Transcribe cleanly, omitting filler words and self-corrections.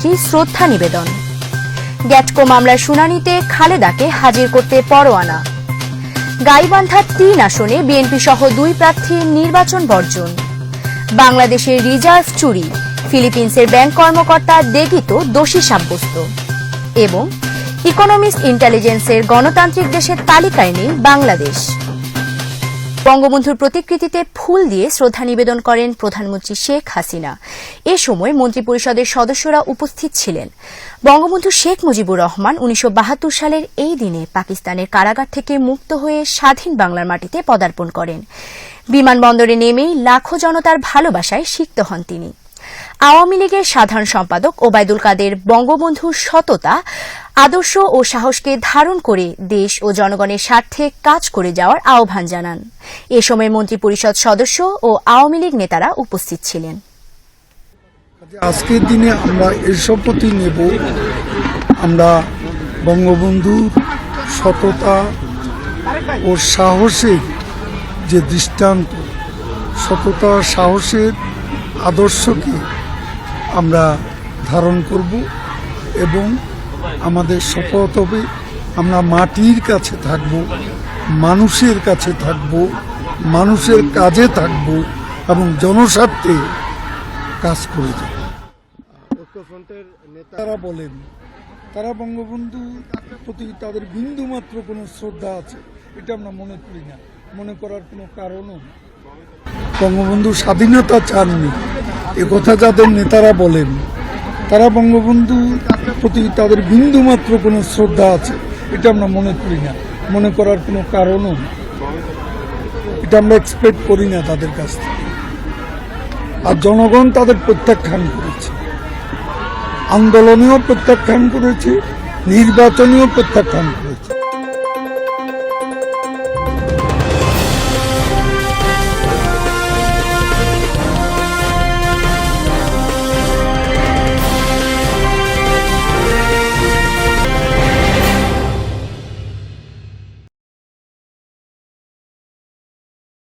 প্রধানমন্ত্রী শ্রদ্ধা নিবেদন। গ্যাটকো মামলার শুনানিতে খালেদাকে হাজির করতে পরোয়ানা। গাইবান্ধার ৩ আসনে বিএনপি সহ ২ প্রার্থীর নির্বাচন বর্জন। বাংলাদেশের রিজার্ভ চুরি, ফিলিপিন্সের ব্যাংক কর্মকর্তা দেগিত দোষী সাব্যস্ত। এবং ইকোনমিস্ট ইন্টেলিজেন্সের গণতান্ত্রিক দেশের তালিকায় নেই বাংলাদেশ। বঙ্গবন্ধুর প্রতিকৃতিতে ফুল দিয়ে শ্রদ্ধা নিবেদন করেন প্রধানমন্ত্রী শেখ হাসিনা। এ সময় মন্ত্রিপরিষদের সদস্যরা উপস্থিত ছিলেন। বঙ্গবন্ধু শেখ মুজিবুর রহমান ১৯৭২ সালের এই দিনে পাকিস্তানের কারাগার থেকে মুক্ত হয়ে স্বাধীন বাংলার মাটিতে পদার্পণ করেন। বিমানবন্দরে নেমেই লাখো জনতার ভালোবাসায় সিক্ত হন তিনি। আওয়ামী লীগের সাধারণ সম্পাদক ওবায়দুল কাদের বঙ্গবন্ধুর সততা, আদর্শ ও সাহসকে ধারণ করে দেশ ও জনগণের স্বার্থে কাজ করে যাওয়ার আহ্বান জানান। এ সময় মন্ত্রিপরিষদ সদস্য ও আওয়ামী লীগ নেতারা উপস্থিত ছিলেন। আজকের দিনে আমরা এই শপথ নেব, আমরা বঙ্গবন্ধুর সততা ও সাহসের যে দৃষ্টান্ত, সততা সাহসের আদর্শকে আমরা ধারণ করব এবং আমাদের শপথ হবে আমরা মাটির কাছে থাকব, মানুষের কাছে থাকব, মানুষের কাজে থাকব এবং জনস্বার্থে কাজ করে যাব। ঐক্যফ্রন্টের নেতারা বলেন তারা বঙ্গবন্ধুর প্রতি তাদের বিন্দুমাত্র কোনো শ্রদ্ধা আছে, এটা আমরা মনে করি না, মনে করার কোনো কারণও না। বঙ্গবন্ধু স্বাধীনতা চাননি, একথা যাদের নেতারা বলেন তারা বঙ্গবন্ধুর প্রতি তাদের বিন্দুমাত্র কোনো শ্রদ্ধা আছে, এটা আমরা মনে করি না, মনে করার কোনো কারণও না। এটা আমরা এক্সপেক্ট করি না তাদের কাছ থেকে। আর জনগণ তাদের প্রত্যাখ্যান করেছে, আন্দোলনেও প্রত্যাখ্যান করেছে, নির্বাচনেও প্রত্যাখ্যান করেছে।